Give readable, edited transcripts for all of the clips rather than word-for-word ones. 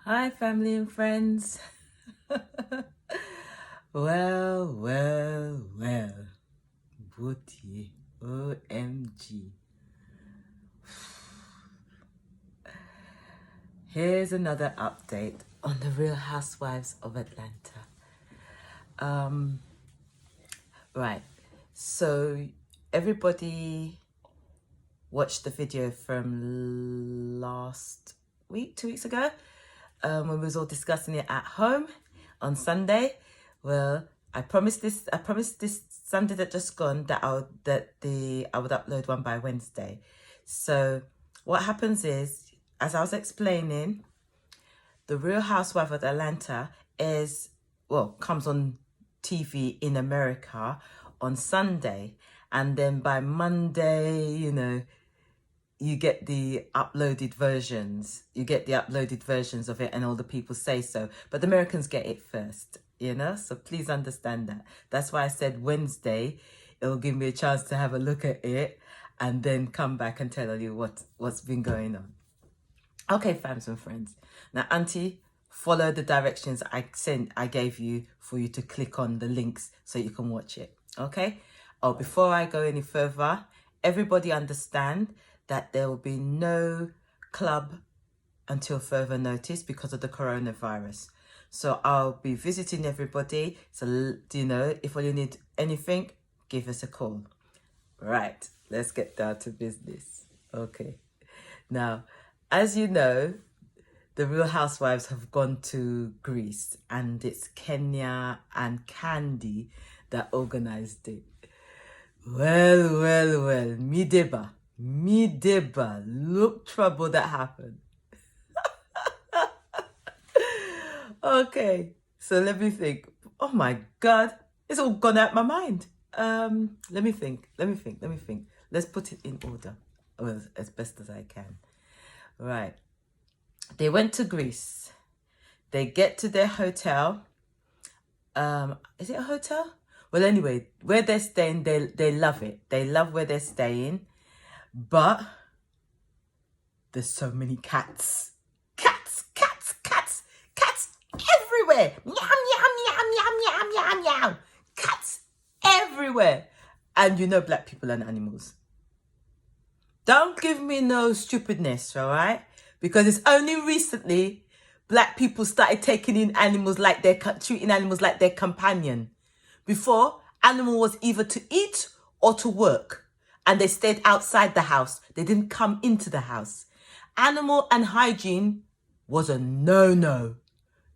Hi, family and friends. Well. Booty. OMG. Here's another update on the Real Housewives of Atlanta. Right. So everybody watched the video from last week, 2 weeks ago, when we was all discussing it at home on Sunday. Well, I promised this Sunday that just gone that I would upload one by Wednesday. So what happens is, as I was explaining, the Real Housewife of Atlanta comes on TV in America on Sunday, and then by Monday, you get the uploaded versions. You get the uploaded versions of it, and all the people say so. But the Americans get it first, So please understand that. That's why I said Wednesday. It will give me a chance to have a look at it, and then come back and tell you what's been going on. Okay, fams and friends. Now, Auntie, follow the directions I gave you for you to click on the links so you can watch it. Okay? Oh, before I go any further, everybody understand that there will be no club until further notice because of the coronavirus. So I'll be visiting everybody. So, if you need anything, give us a call. Right, let's get down to business. Okay. Now, as you know, the Real Housewives have gone to Greece, and it's Kenya and Candy that organized it. Well, Mideba, look trouble that happened. Okay, so let me think. Oh my God, it's all gone out my mind. Let me think. Let's put it in order, as best as I can. Right. They went to Greece. They get to their hotel. Is it a hotel? Well, anyway, where they're staying, they love it. They love where they're staying. But there's so many cats. Cats everywhere. Meow. Cats everywhere. And black people and animals. Don't give me no stupidness, all right? Because it's only recently black people started taking in animals treating animals like their companion. Before, animal was either to eat or to work, and they stayed outside the house. They didn't come into the house. Animal and hygiene was a no-no.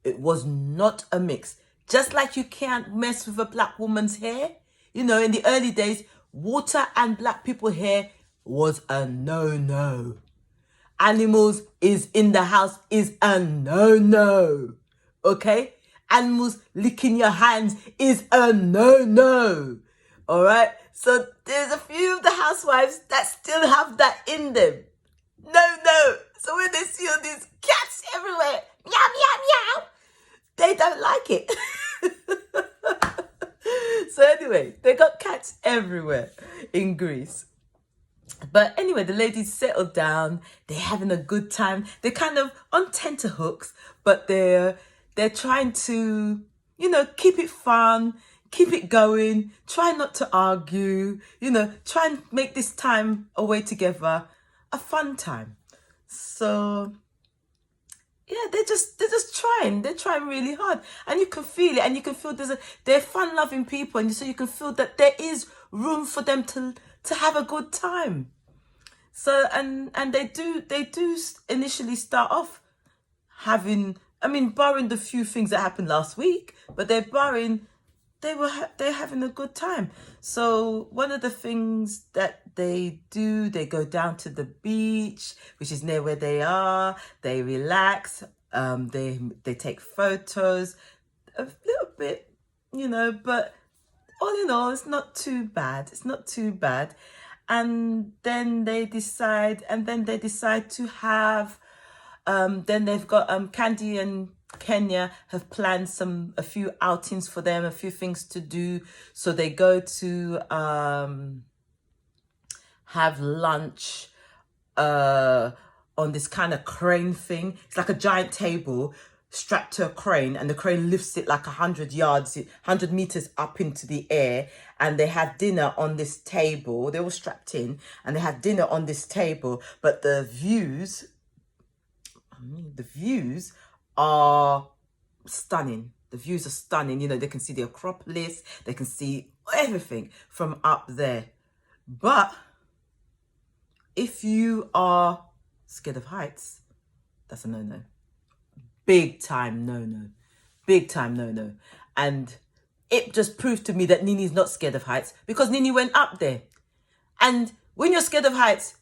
It was not a mix. Just like you can't mess with a black woman's hair. In the early days, water and black people's hair was a no-no. Animals is in the house is a no-no. Okay? Animals licking your hands is a no-no. All right? So there's a few of the housewives that still have that in them. No. So when they see all these cats everywhere, meow, they don't like it. So anyway, they got cats everywhere in Greece. But anyway, the ladies settled down. They're having a good time. They're kind of on tenterhooks, but they're trying to, keep it fun, keep it going, try not to argue, try and make this time away together a fun time. So yeah, they're just trying. They're trying really hard, and you can feel it, and you can feel they're fun-loving people, and so you can feel that there is room for them to have a good time. So and they do initially start off having, barring the few things that happened last week, but they're having a good time. So one of the things that they do, they go down to the beach, which is near where they are. They relax. They take photos, a little bit, but all in all, it's not too bad. And then they decide to have, then they've got Candy and Kenya have planned a few outings for them, a few things to do. So they go to have lunch on this kind of crane thing. It's like a giant table strapped to a crane, and the crane lifts it like 100 meters up into the air. And they have dinner on this table. They were strapped in, and they have dinner on this table. But the views are stunning. The views are stunning. You know, they can see the Acropolis. They can see everything from up there. But if you are scared of heights, that's a no-no. Big time no-no. Big time no-no. And it just proved to me that Nini's not scared of heights, because Nini went up there. And when you're scared of heights,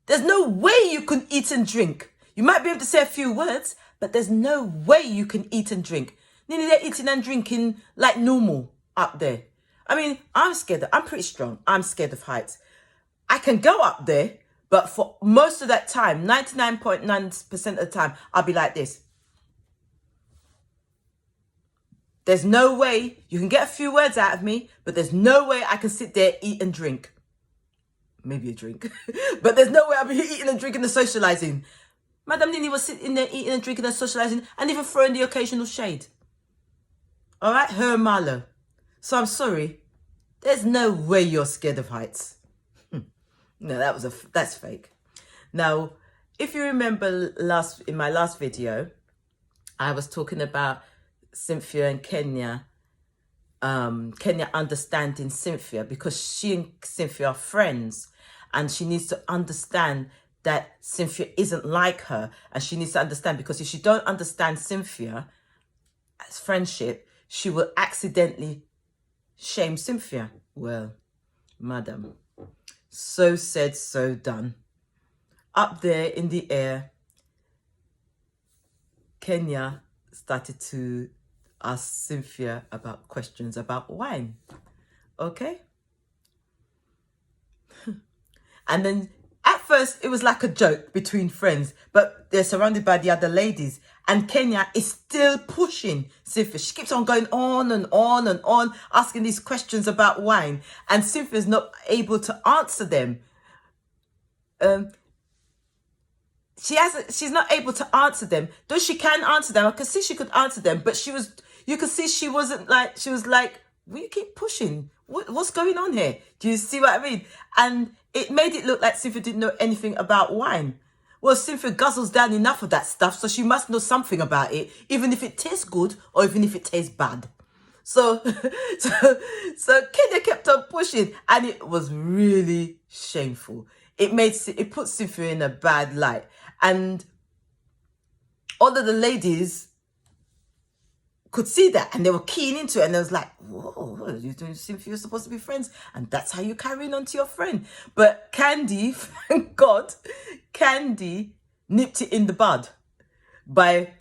there's no way you can eat and drink. You might be able to say a few words, but there's no way you can eat and drink. Nini, they're eating and drinking like normal up there. I mean, I'm scared. I'm pretty strong. I'm scared of heights. I can go up there, but for most of that time, 99.9% of the time, I'll be like this. There's no way you can get a few words out of me, but there's no way I can sit there, eat and drink. Maybe a drink. But there's no way I'll be eating and drinking and socialising. Madam Nini was sitting there eating and drinking and socialising, and even throwing the occasional shade. All right? Her and Marlo. So I'm sorry. There's no way you're scared of heights. No, that's fake. Now, if you remember in my last video, I was talking about Cynthia and Kenya. Kenya understanding Cynthia, because she and Cynthia are friends, and she needs to understand that Cynthia isn't like her, and she needs to understand, because if she don't understand Cynthia as friendship, she will accidentally shame Cynthia. Well, madam, so said, so done. Up there in the air, Kenya started to ask Cynthia about questions about wine. Okay? And then at first it was like a joke between friends, but they're surrounded by the other ladies, and Kenya is still pushing Cynthia. She keeps on going on and on and on, asking these questions about wine, and Cynthia's not able to answer them. She's not able to answer them. Though she can answer them. I could see she could answer them, but you could see she was like, will you keep pushing? What's going on here? Do you see what I mean? And it made it look like Cynthia didn't know anything about wine. Well, Cynthia guzzles down enough of that stuff, so she must know something about it, even if it tastes good or even if it tastes bad. So Kenya kept on pushing, and it was really shameful. It put Cynthia in a bad light. And all of the ladies could see that, and they were keen into it, and they was like, whoa, what are you doing? Cynthia, you're supposed to be friends, and that's how you carry on to your friend. But Candy, thank God, Candy nipped it in the bud by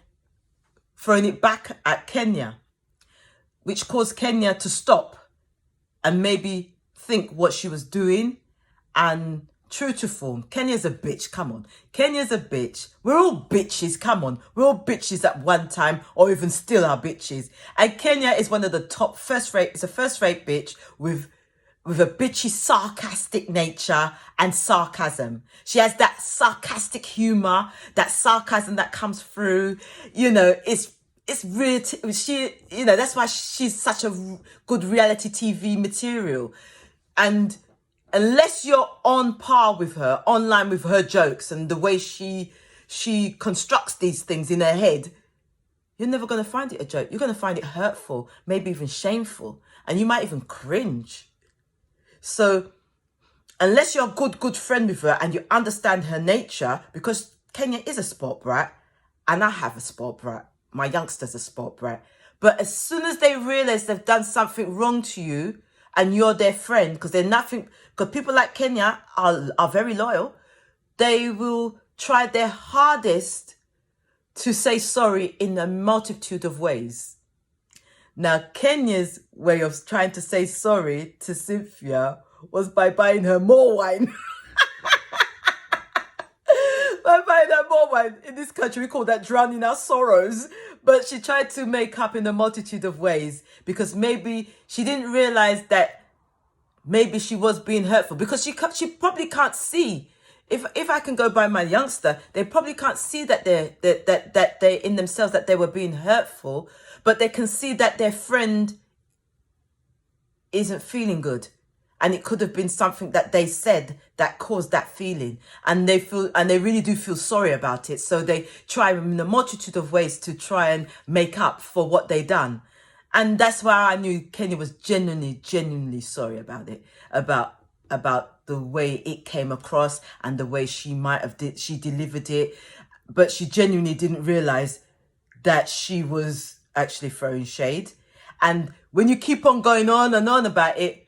throwing it back at Kenya, which caused Kenya to stop and maybe think what she was doing. And true to form, Kenya's a bitch, come on. Kenya's a bitch. We're all bitches, come on. We're all bitches at one time, or even still are bitches. And Kenya is one of the top first-rate bitch with a bitchy sarcastic nature and sarcasm. She has that sarcastic humor, that sarcasm that comes through. You know, it's really, that's why she's such a good reality TV material. And unless you're on par with her, online with her jokes and the way she constructs these things in her head, you're never going to find it a joke. You're going to find it hurtful, maybe even shameful, and you might even cringe. So unless you're a good friend with her and you understand her nature, because Kenya is a sport brat, and I have a sport brat. My youngster's a sport brat. But as soon as they realise they've done something wrong to you, and you're their friend, because people like Kenya are very loyal, they will try their hardest to say sorry in a multitude of ways. Now, Kenya's way of trying to say sorry to Cynthia was by buying her more wine. By buying her more wine. In this country, we call that drowning our sorrows. But she tried to make up in a multitude of ways, because maybe she didn't realise that maybe she was being hurtful, because she probably can't see if I can go by my youngster, they probably can't see that they in themselves that they were being hurtful, but they can see that their friend isn't feeling good, and it could have been something that they said that caused that feeling, and they really do feel sorry about it. So they try in a multitude of ways to try and make up for what they done. And that's why I knew Kenya was genuinely sorry about it, about the way it came across and the way she delivered it. But she genuinely didn't realize that she was actually throwing shade. And when you keep on going on and on about it,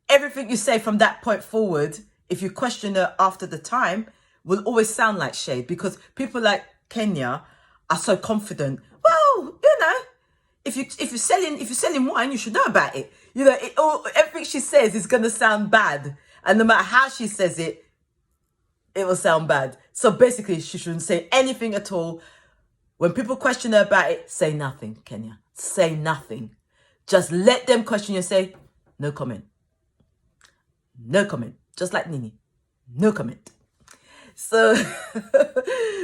everything you say from that point forward, if you question her after the time, will always sound like shade, because people like Kenya are so confident. Well, if you're selling wine, you should know about it. Everything she says is gonna sound bad, and no matter how she says it, it will sound bad. So basically, she shouldn't say anything at all. When people question her about it, say nothing, Kenya. Say nothing. Just let them question you and say, no comment. No comment. Just like Nini. No comment. So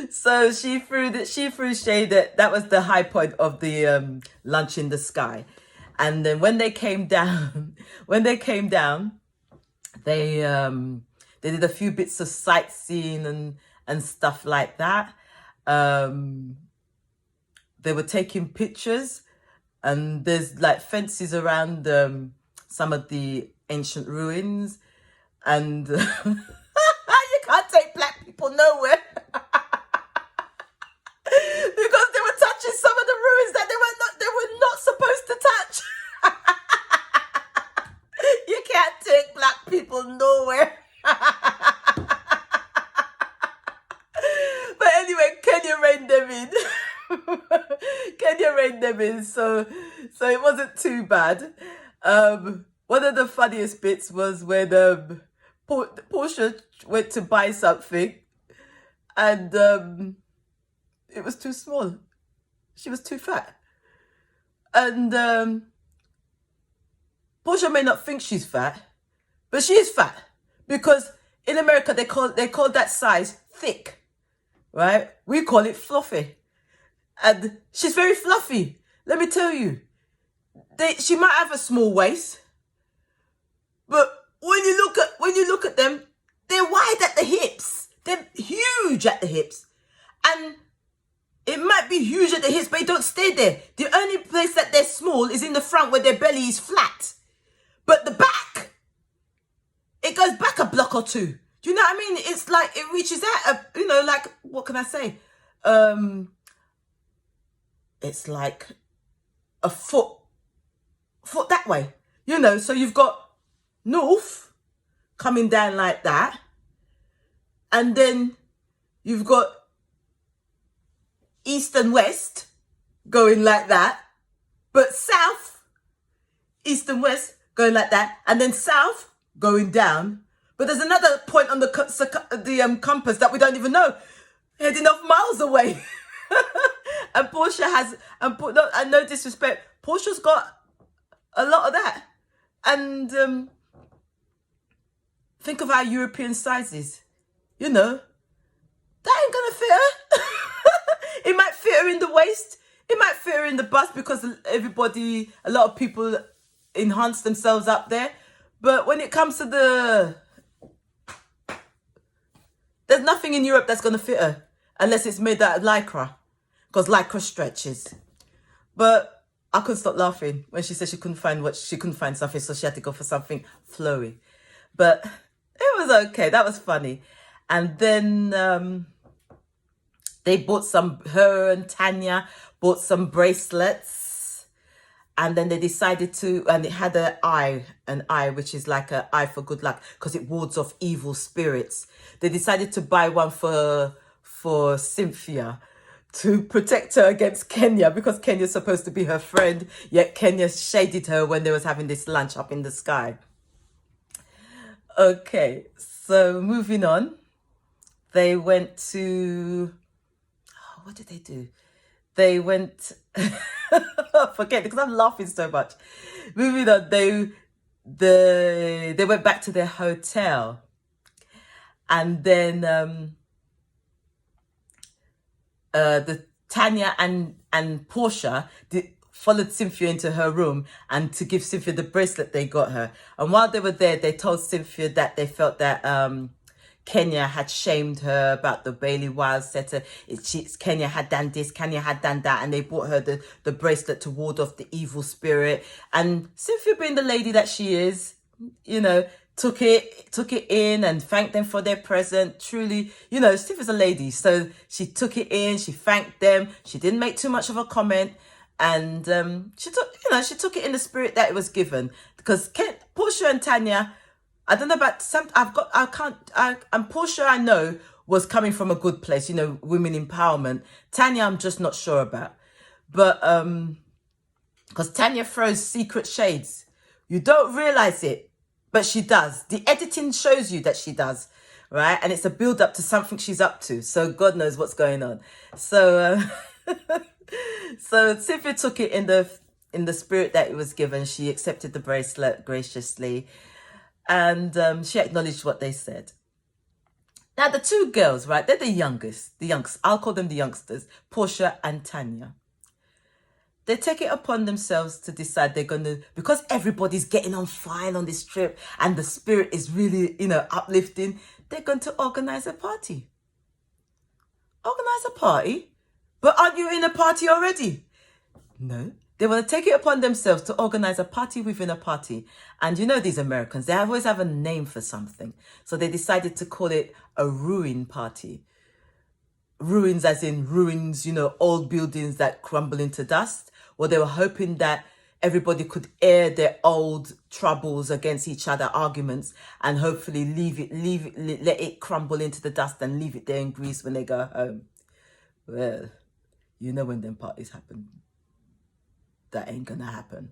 so she threw shade. That was the high point of the lunch in the sky. And then when they came down, they did a few bits of sightseeing and stuff like that. They were taking pictures, and there's like fences around some of the ancient ruins, and you can't take black people nowhere because they were touching some of the ruins that they were not supposed to touch. You can't take black people nowhere. But anyway, Kenya reined them in. Kenya reined them in, so it wasn't too bad. One of the funniest bits was when Portia went to buy something, and it was too small. She was too fat, and Portia may not think she's fat, but she is fat, because in America they call that size thick, right? We call it fluffy. And she's very fluffy. Let me tell you, she might have a small waist, but when you look at them, they're wide at the hips. They're huge at the hips, and it might be huge at the hips, but it don't stay there. The only place that they're small is in the front, where their belly is flat, but the back, it goes back a block or two. Do you know what I mean? It's like it reaches out. Like, what can I say? It's like a foot that way, so you've got north coming down like that, and then you've got east and west going like that, but south, east and west going like that, and then south going down. But there's another point on the compass that we don't even know, heading off miles away. And Portia has, and no disrespect, Portia's got a lot of that. And think of our European sizes. That ain't gonna fit her. It might fit her in the waist. It might fit her in the bust, because a lot of people enhance themselves up there. But when it comes to there's nothing in Europe that's gonna fit her, unless it's made out of lycra, because lycra stretches. But I couldn't stop laughing when she said she couldn't find something, so she had to go for something flowy. But it was okay. That was funny. And then her and Tanya bought some bracelets, and then they decided and it had an eye, which is like an eye for good luck, because it wards off evil spirits. They decided to buy one for Cynthia, to protect her against Kenya, because Kenya's supposed to be her friend, yet Kenya shaded her when they was having this lunch up in the sky. Okay, so moving on. They went to... what did they do? They went... forget it, because I'm laughing so much. Moving on, they went back to their hotel. And then the Tanya and Portia followed Cynthia into her room and to give Cynthia the bracelet they got her. And while they were there, they told Cynthia that they felt that Kenya had shamed her about the Bailey Wild setter. Kenya had done this, Kenya had done that, and they bought her the bracelet to ward off the evil spirit. And Cynthia, being the lady that she is, you know, took it in and thanked them for their present. Truly, you know, Cynthia's a lady, so she took it in, she thanked them, she didn't make too much of a comment, and she took it in the spirit that it was given. Because Portia and Tanya, I don't know about and Portia I know was coming from a good place, you know, women empowerment. Tanya I'm just not sure about. But because Tanya throws secret shades. You don't realize it, but she does. The editing shows you that she does, right? And it's a build up to something she's up to. So God knows what's going on. So so Cynthia took it in the spirit that it was given. She accepted the bracelet graciously. And she acknowledged what they said. Now, the two girls, right, they're the youngest. I'll call them the youngsters, Portia and Tanya. They take it upon themselves to decide they're going to, because everybody's getting on fine on this trip and the spirit is really, you know, uplifting, they're going to organize a party. Organize a party? But aren't you in a party already? No. They want to take it upon themselves to organize a party within a party. And you know these Americans, they always have a name for something. So they decided to call it a ruin party. Ruins as in ruins, you know, old buildings that crumble into dust. Well, they were hoping that everybody could air their old troubles against each other, arguments, and hopefully let it crumble into the dust and leave it there in Greece when they go home. Well, you know when them parties happen. That ain't gonna happen.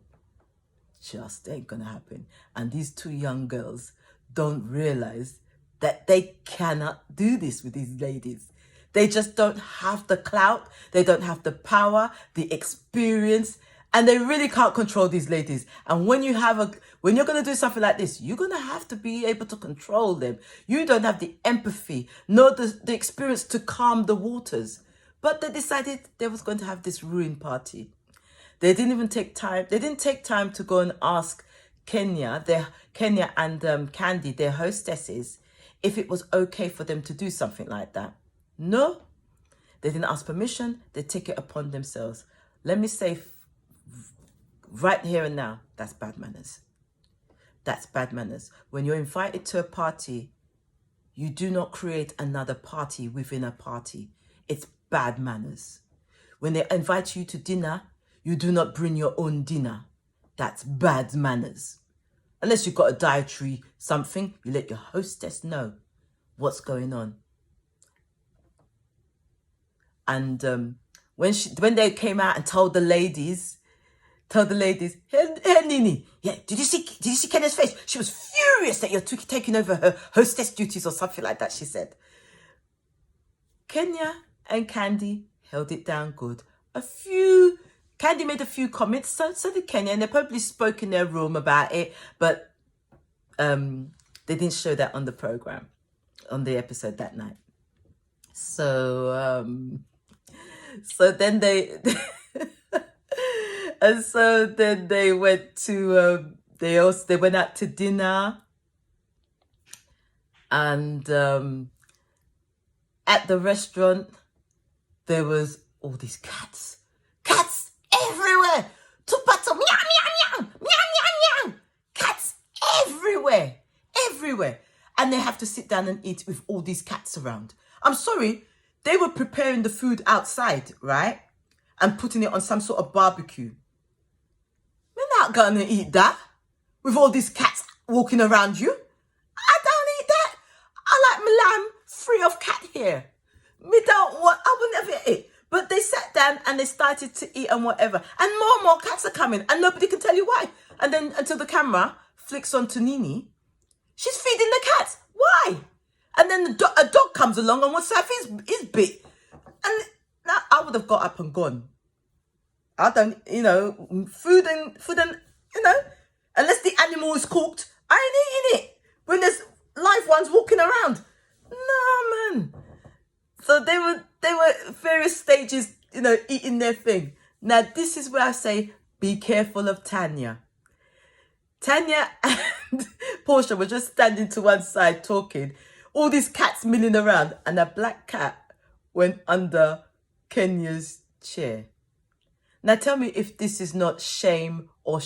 Just ain't gonna happen. And these two young girls don't realize that they cannot do this with these ladies. They just don't have the clout. They don't have the power, the experience, and they really can't control these ladies. And when you're gonna do something like this, you're gonna have to be able to control them. You don't have the empathy, nor the experience to calm the waters. But they decided they was going to have this ruin party. They didn't even take time. They didn't take time to go and ask Kenya and Candy, their hostesses, if it was okay for them to do something like that. No, they didn't ask permission. They take it upon themselves. Let me say right here and now, that's bad manners. That's bad manners. When you're invited to a party, you do not create another party within a party. It's bad manners. When they invite you to dinner, you do not bring your own dinner. That's bad manners. Unless you've got a dietary something, you let your hostess know what's going on. And when they came out and told the ladies, hey Nini, yeah, did you see Kenya's face? She was furious that you're taking over her hostess duties or something like that, she said. Kenya and Candy held it down good. Candy made a few comments, so did Kenya, and they probably spoke in their room about it, but they didn't show that on the program, on the episode that night. So then they and so then they went to they went out to dinner, and at the restaurant there was all these cats everywhere. Tupato, meow, meow, meow, meow, meow, meow. Cats everywhere. And they have to sit down and eat with all these cats around. I'm sorry, they were preparing the food outside, right? And putting it on some sort of barbecue. We're not gonna eat that with all these cats walking around you. I don't eat that. I like my lamb free of cat hair. I will never eat. But they sat down and they started to eat and whatever. And more cats are coming and nobody can tell you why. And then until the camera flicks on to Nini, she's feeding the cats. Why? And then a dog comes along and wants to have his bit. And now I would have got up and gone. I don't, food and, unless the animal is cooked, I ain't eating it. When there's live ones walking around. No, man. So they were various stages, eating their thing. Now, this is where I say, be careful of Tanya. Tanya and Portia were just standing to one side talking. All these cats milling around, and a black cat went under Kenya's chair. Now, tell me if this is not shame or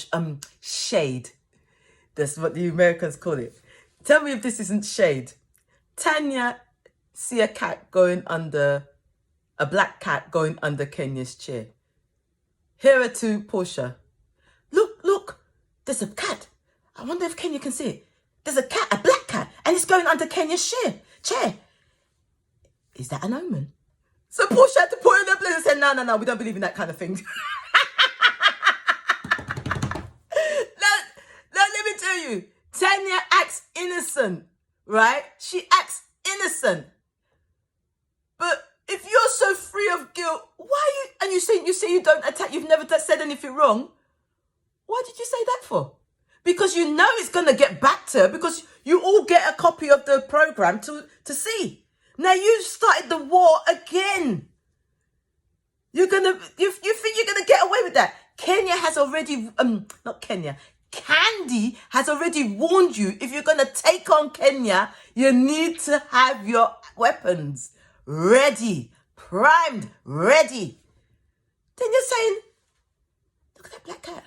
shade. That's what the Americans call it. Tell me if this isn't shade. Tanya see a black cat going under Kenya's chair. Here are to Portia. Look, there's a cat. I wonder if Kenya can see it. There's a cat, a black cat, and it's going under Kenya's chair. Is that an omen? So Portia had to put in her place and said, no, we don't believe in that kind of thing. Now, let me tell you, Tanya acts innocent, right? She acts innocent. But if you're so free of guilt, you say you don't attack, you've never said anything wrong. Why did you say that for? Because you know it's going to get back to her, because you all get a copy of the program to see. Now you've started the war again. You think you're gonna get away with that? Kenya has already, Candy has already warned you. If you're gonna take on Kenya, you need to have your weapons ready, primed, ready. Then you're saying, look at that black cat.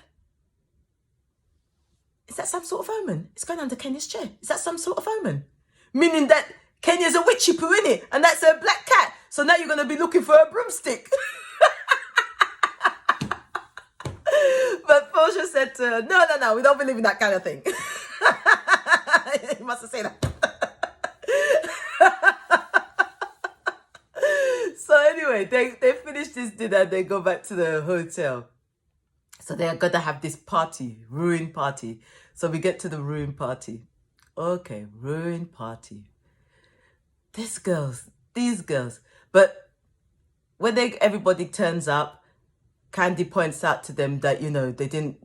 Is that some sort of omen? It's going under Kenya's chair. Is that some sort of omen? Meaning that Kenya's a witchy poo, innit? And that's a black cat. So now you're going to be looking for a broomstick. But Portia said to her, no, we don't believe in that kind of thing. You must have said that. So anyway, they finish this dinner, they go back to the hotel. So they're going to have this party, ruin party. So we get to the ruin party. Okay, ruin party. These girls. But when everybody turns up, Candy points out to them that, they didn't,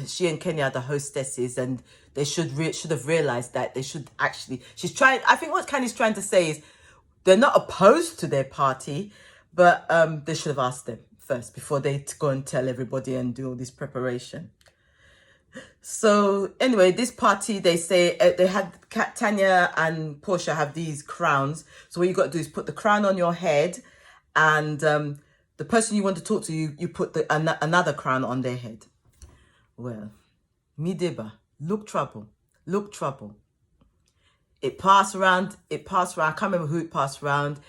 she and Kenya are the hostesses, and they should have realized that they should actually, I think what Candy's trying to say is they're not opposed to their party, but they should have asked them first before they go and tell everybody and do all this preparation. So anyway, this party, they say they had Tanya and Portia have these crowns. So what you got to do is put the crown on your head, and the person you want to talk to, you put another crown on their head. Well, Mideba, look trouble. It passed around. I can't remember who it passed around.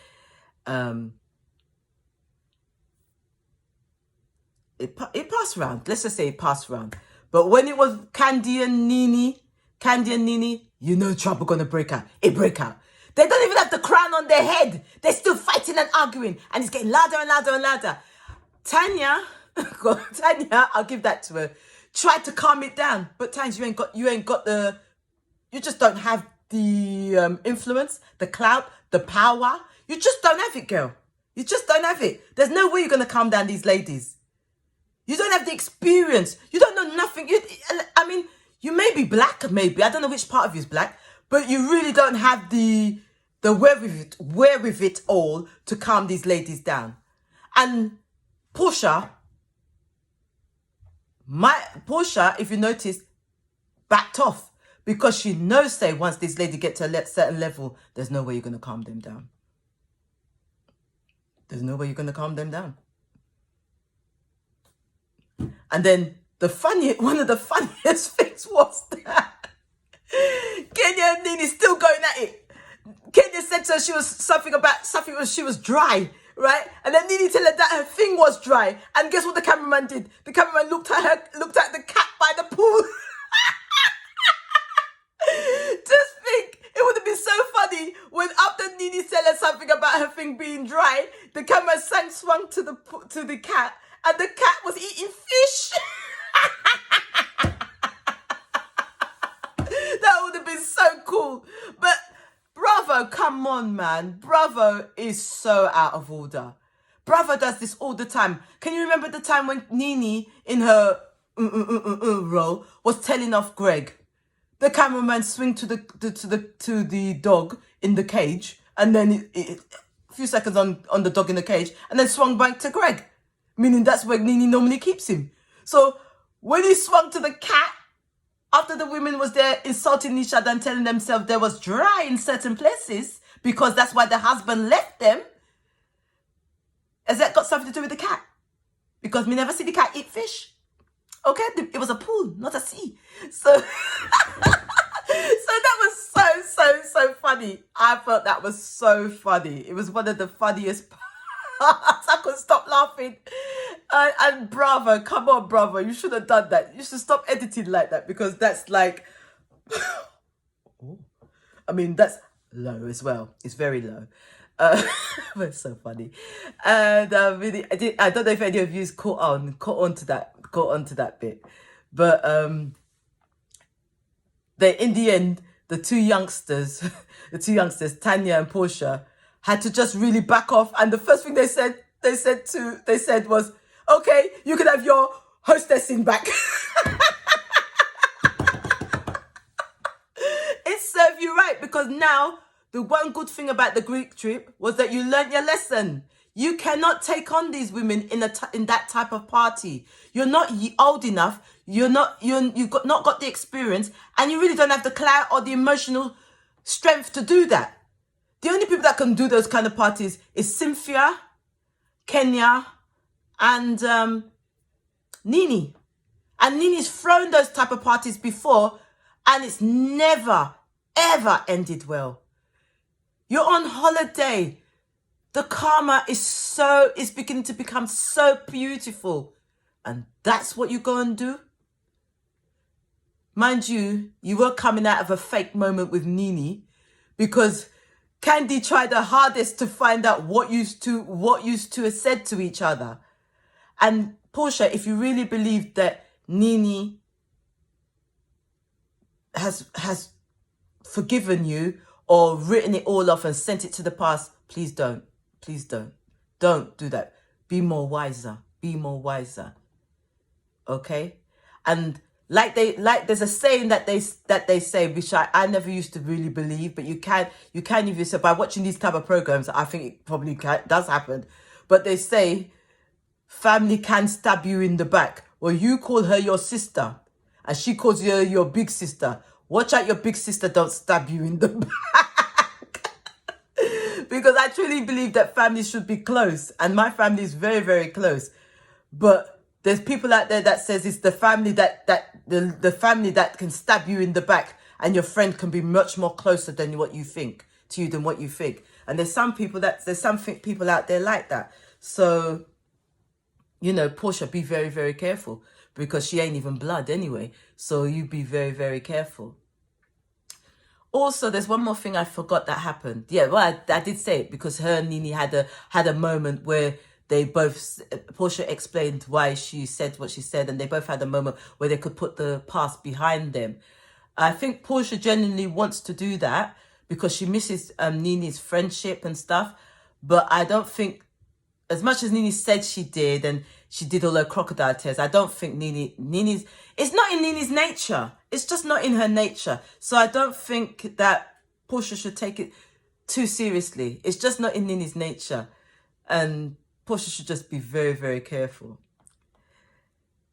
It passed around. Let's just say it passed around. But when it was Candy and Nini, trouble gonna break out. It break out. They don't even have the crown on their head. They're still fighting and arguing, and it's getting louder and louder and louder. Tanya, I'll give that to her. Tried to calm it down, but times you just don't have the influence, the clout, the power. You just don't have it, girl. You just don't have it. There's no way you're gonna calm down these ladies. You don't have the experience. You don't know nothing. You may be black, maybe. I don't know which part of you is black, but you really don't have the wherewithal to calm these ladies down. And Portia, if you notice, backed off, because she knows, say, once this lady gets to a certain level, there's no way you're going to calm them down. There's no way you're going to calm them down. And then one of the funniest things was that Kenya and Nini still going at it. Kenya said to her she was dry, right? And then Nini told her that her thing was dry. And guess what the cameraman did? The cameraman looked at the cat by the pool. Just think, it would have been so funny when after Nini said her something about her thing being dry, the camera swung to the cat, and the cat was eating fish. That would have been so cool. But Bravo, come on, man. Bravo is so out of order. Bravo does this all the time. Can you remember the time when Nini, in her role, was telling off Greg? the cameraman swing to the dog in the cage, and then a few seconds on the dog in the cage, and then swung back to Greg, meaning that's where Nini normally keeps him. So when he swung to the cat, after the women was there insulting each other and telling themselves there was dry in certain places because that's why the husband left them, has that got something to do with the cat? Because we never see the cat eat fish. Okay, it was a pool, not a sea. So, so that was so funny. I felt that was so funny. It was one of the funniest parts. I couldn't stop laughing. And Bravo, come on, Bravo, you should have done that. You should stop editing like that, because that's like, I mean, that's low as well. It's very low. But it's so funny. And really, I don't know if any of you caught on to that bit, but in the end, the two youngsters, Tanya and Portia, had to just really back off. And the first thing they said was, okay, you can have your hostessing back. It served you right, because now the one good thing about the Greek trip was that you learnt your lesson. You cannot take on these women in that type of party. You're not old enough. You've not got the experience, and you really don't have the clout or the emotional strength to do that. The only people that can do those kind of parties is Cynthia, Kenya, and Nini. And Nini's thrown those type of parties before, and it's never, ever ended well. You're on holiday. The karma is beginning to become so beautiful. And that's what you go and do? Mind you, you were coming out of a fake moment with Nini, because Candy tried her hardest to find out what used to have said to each other. And Portia, if you really believe that Nini has forgiven you or written it all off and sent it to the past, please don't. Please don't. Don't do that. Be more wiser. Be more wiser. Okay? And there's a saying that they say, which I never used to really believe, but you can if you say, by watching these type of programs, I think it probably does happen. But they say family can stab you in the back. Well, you call her your sister, and she calls you your big sister. Watch out, your big sister don't stab you in the back. Because I truly believe that families should be close, and my family is very, very close. But there's people out there that says it's the family the family that can stab you in the back, and your friend can be much more closer than what you think than what you think. And there's some people out there like that. So, you know, Portia, be very, very careful, because she ain't even blood anyway. So you be very, very careful. Also, there's one more thing I forgot that happened. Yeah, well, I did say it, because her and Nini had a moment where they both, Portia explained why she said what she said, and they both had a moment where they could put the past behind them. I think Portia genuinely wants to do that because she misses Nini's friendship and stuff. But I don't think, as much as Nini said she did, and she did all her crocodile tears, I don't think it's not in Nini's nature. It's just not in her nature. So I don't think that Portia should take it too seriously. It's just not in Nini's nature. And Portia should just be very, very careful.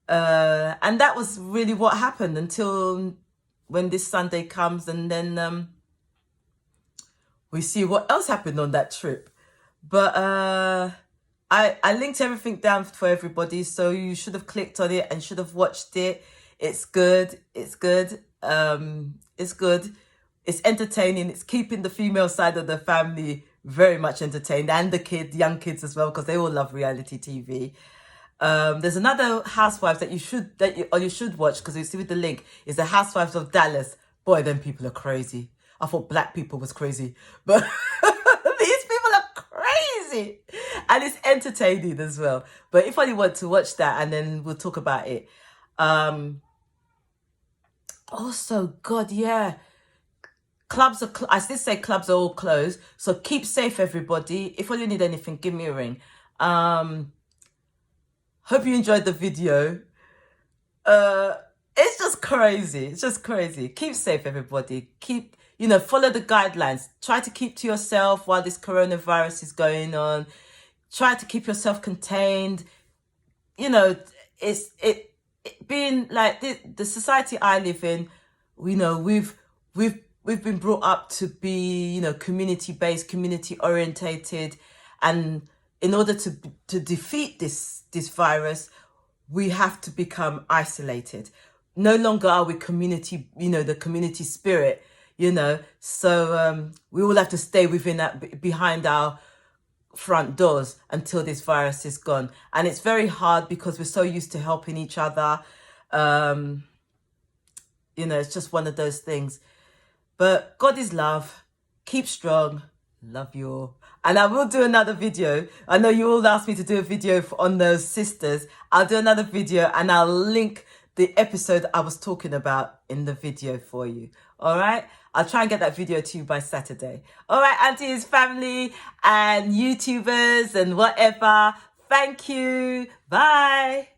And that was really what happened until when this Sunday comes, and then we see what else happened on that trip. But I linked everything down for everybody, so you should have clicked on it and should have watched it. It's good. It's good. It's good. It's entertaining. It's keeping the female side of the family very much entertained, and the young kids as well, because they all love reality TV. There's another Housewives that you should watch, because you see with the link, is the Housewives of Dallas. Boy, them people are crazy. I thought black people was crazy, but these people are crazy, and it's entertaining as well. But if you want to watch that, and then we'll talk about it. Also, God, yeah. I did say clubs are all closed, so keep safe, everybody. If you need anything, give me a ring. Hope you enjoyed the video. It's just crazy. It's just crazy. Keep safe, everybody. Keep, follow the guidelines. Try to keep to yourself while this coronavirus is going on. Try to keep yourself contained. It's being like the society I live in. We've been brought up to be, community based, community orientated, and in order to defeat this virus, we have to become isolated. No longer are we community, the community spirit, so we all have to stay within that, behind our front doors until this virus is gone. And it's very hard because we're so used to helping each other. It's just one of those things. But God is love. Keep strong. Love you all. And I will do another video. I know you all asked me to do a video on those sisters. I'll do another video and I'll link the episode I was talking about in the video for you. All right? I'll try and get that video to you by Saturday. All right, aunties, family, and YouTubers and whatever. Thank you. Bye.